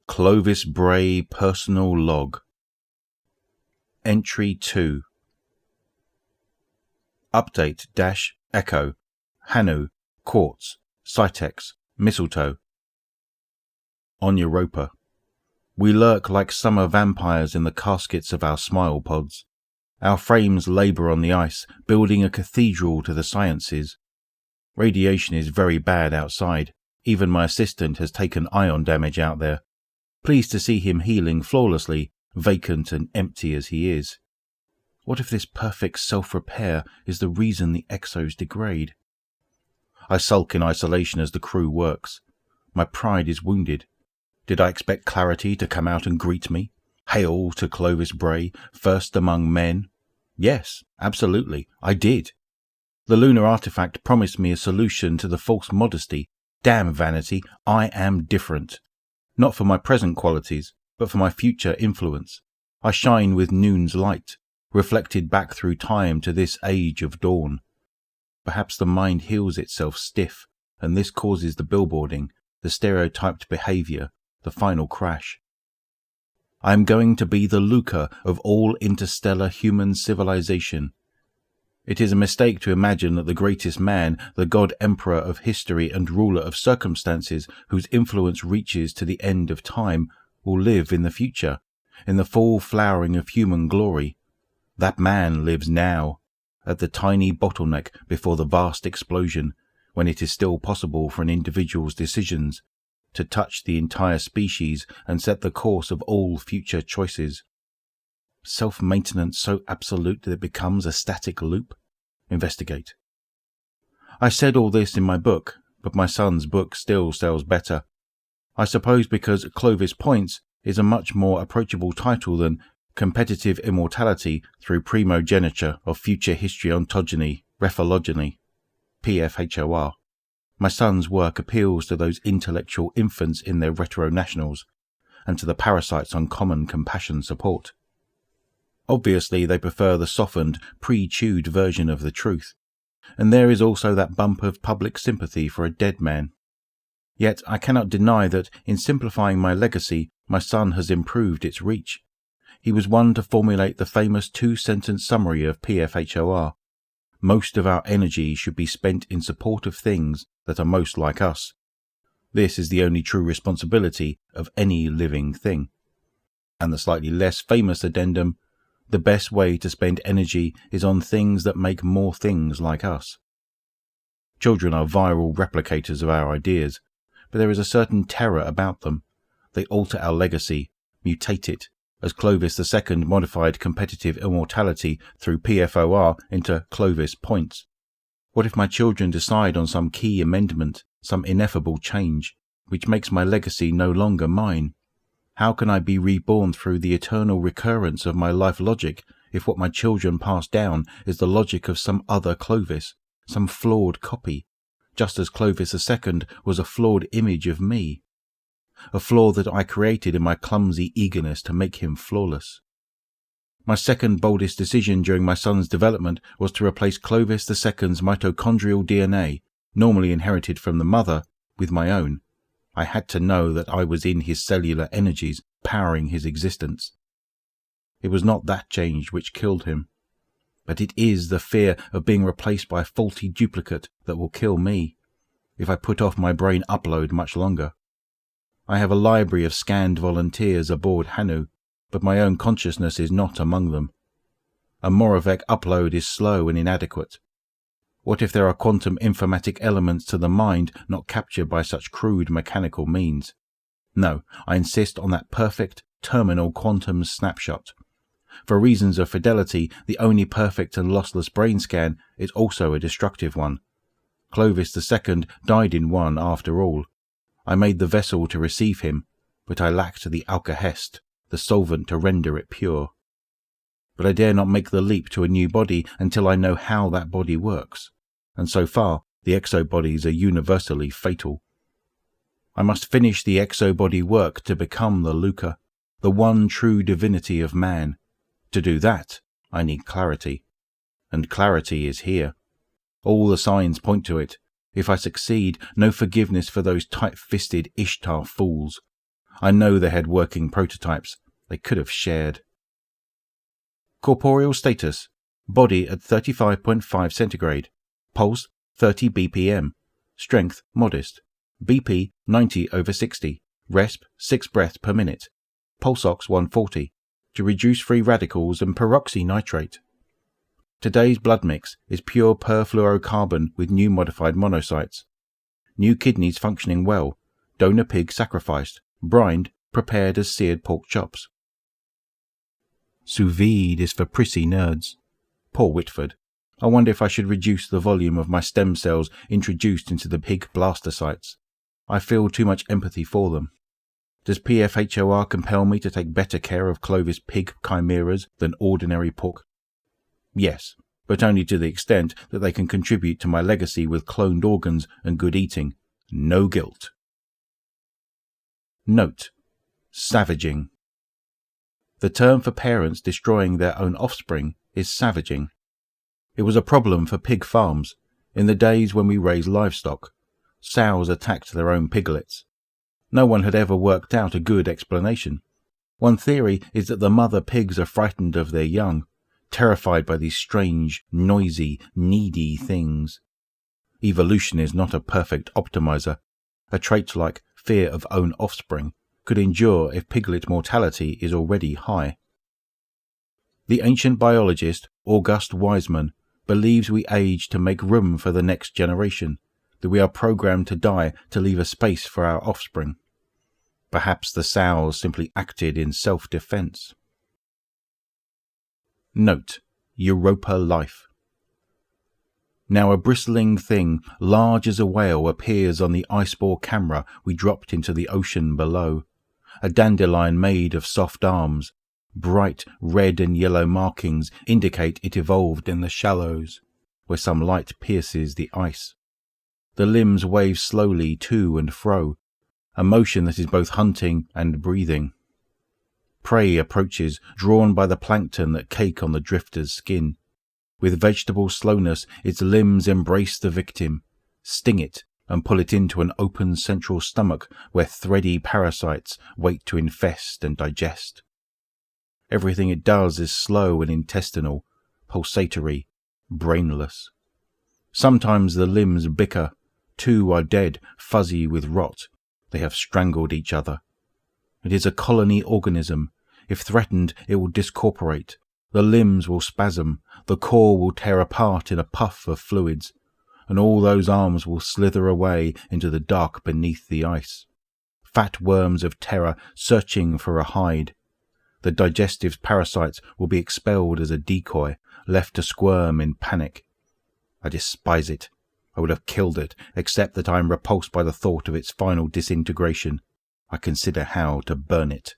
Clovis Bray Personal Log. Entry 2. Update-Echo, Hanu, Quartz, Cytex, Mistletoe. On Europa. We lurk like summer vampires in the caskets of our smile pods. Our frames labour on the ice, building a cathedral to the sciences. Radiation is very bad outside. Even my assistant has taken ion damage out there. Pleased to see him healing flawlessly, vacant and empty as he is. What if this perfect self-repair is the reason the exos degrade? I sulk in isolation as the crew works. My pride is wounded. Did I expect Clarity to come out and greet me? Hail to Clovis Bray, first among men? Yes, absolutely, I did. The lunar artifact promised me a solution to the false modesty. Damn vanity, I am different. Not for my present qualities, but for my future influence. I shine with noon's light, reflected back through time to this age of dawn. Perhaps the mind heals itself stiff, and this causes the billboarding, the stereotyped behaviour, the final crash. I am going to be the Luca of all interstellar human civilization. It is a mistake to imagine that the greatest man, the god-emperor of history and ruler of circumstances whose influence reaches to the end of time, will live in the future, in the full flowering of human glory. That man lives now, at the tiny bottleneck before the vast explosion, when it is still possible for an individual's decisions to touch the entire species and set the course of all future choices. Self-maintenance so absolute that it becomes a static loop? Investigate. I said all this in my book, but my son's book still sells better. I suppose because Clovis Points is a much more approachable title than Competitive Immortality through Primogeniture of Future History Ontogeny, Refalogeny, PFHOR. My son's work appeals to those intellectual infants in their retro-nationals, and to the parasites on common compassion support. Obviously they prefer the softened, pre-chewed version of the truth, and there is also that bump of public sympathy for a dead man. Yet I cannot deny that, in simplifying my legacy, my son has improved its reach. He was one to formulate the famous two-sentence summary of PFHOR. Most of our energy should be spent in support of things that are most like us. This is the only true responsibility of any living thing. And the slightly less famous addendum, the best way to spend energy is on things that make more things like us. Children are viral replicators of our ideas, but there is a certain terror about them. They alter our legacy, mutate it, as Clovis II modified competitive immortality through PFOR into Clovis Points. What if my children decide on some key amendment, some ineffable change, which makes my legacy no longer mine? How can I be reborn through the eternal recurrence of my life logic if what my children pass down is the logic of some other Clovis, some flawed copy, just as Clovis II was a flawed image of me? A flaw that I created in my clumsy eagerness to make him flawless. My second boldest decision during my son's development was to replace Clovis II's mitochondrial DNA, normally inherited from the mother, with my own. I had to know that I was in his cellular energies, powering his existence. It was not that change which killed him, but it is the fear of being replaced by a faulty duplicate that will kill me, if I put off my brain upload much longer. I have a library of scanned volunteers aboard Hanu, but my own consciousness is not among them. A Moravec upload is slow and inadequate. What if there are quantum informatic elements to the mind not captured by such crude mechanical means? No, I insist on that perfect, terminal quantum snapshot. For reasons of fidelity, the only perfect and lossless brain scan is also a destructive one. Clovis II died in one after all. I made the vessel to receive him, but I lacked the alkahest, the solvent to render it pure. But I dare not make the leap to a new body until I know how that body works, and so far the exobodies are universally fatal. I must finish the exobody work to become the Luca, the one true divinity of man. To do that, I need clarity, and clarity is here. All the signs point to it. If I succeed, no forgiveness for those tight-fisted Ishtar fools. I know they had working prototypes. They could have shared. Corporeal status. Body at 35.5 centigrade. Pulse 30 BPM. Strength modest. BP 90/60. Resp 6 breaths per minute. Pulse ox 140. To reduce free radicals and peroxynitrate. Today's blood mix is pure perfluorocarbon with new modified monocytes. New kidneys functioning well. Donor pig sacrificed. Brined, prepared as seared pork chops. Sous vide is for prissy nerds. Poor Whitford. I wonder if I should reduce the volume of my stem cells introduced into the pig blastocytes. I feel too much empathy for them. Does PFHOR compel me to take better care of Clovis pig chimeras than ordinary pork? Yes, but only to the extent that they can contribute to my legacy with cloned organs and good eating. No guilt. Note: savaging. The term for parents destroying their own offspring is savaging. It was a problem for pig farms in the days when we raised livestock. Sows attacked their own piglets. No one had ever worked out a good explanation. One theory is that the mother pigs are frightened of their young, terrified by these strange, noisy, needy things. Evolution is not a perfect optimizer. A trait like fear of own offspring could endure if piglet mortality is already high. The ancient biologist August Weismann believes we age to make room for the next generation, that we are programmed to die to leave a space for our offspring. Perhaps the sows simply acted in self-defense. Note: Europa life. Now a bristling thing, large as a whale, appears on the icebore camera we dropped into the ocean below. A dandelion made of soft arms. Bright red and yellow markings indicate it evolved in the shallows, where some light pierces the ice. The limbs wave slowly to and fro, a motion that is both hunting and breathing. Prey approaches, drawn by the plankton that cake on the drifter's skin. With vegetable slowness, its limbs embrace the victim, sting it, and pull it into an open central stomach where thready parasites wait to infest and digest. Everything it does is slow and intestinal, pulsatory, brainless. Sometimes the limbs bicker. Two are dead, fuzzy with rot. They have strangled each other. It is a colony organism. If threatened, it will discorporate. The limbs will spasm. The core will tear apart in a puff of fluids, and all those arms will slither away into the dark beneath the ice. Fat worms of terror searching for a hide. The digestive parasites will be expelled as a decoy, left to squirm in panic. I despise it. I would have killed it, except that I am repulsed by the thought of its final disintegration. I consider how to burn it.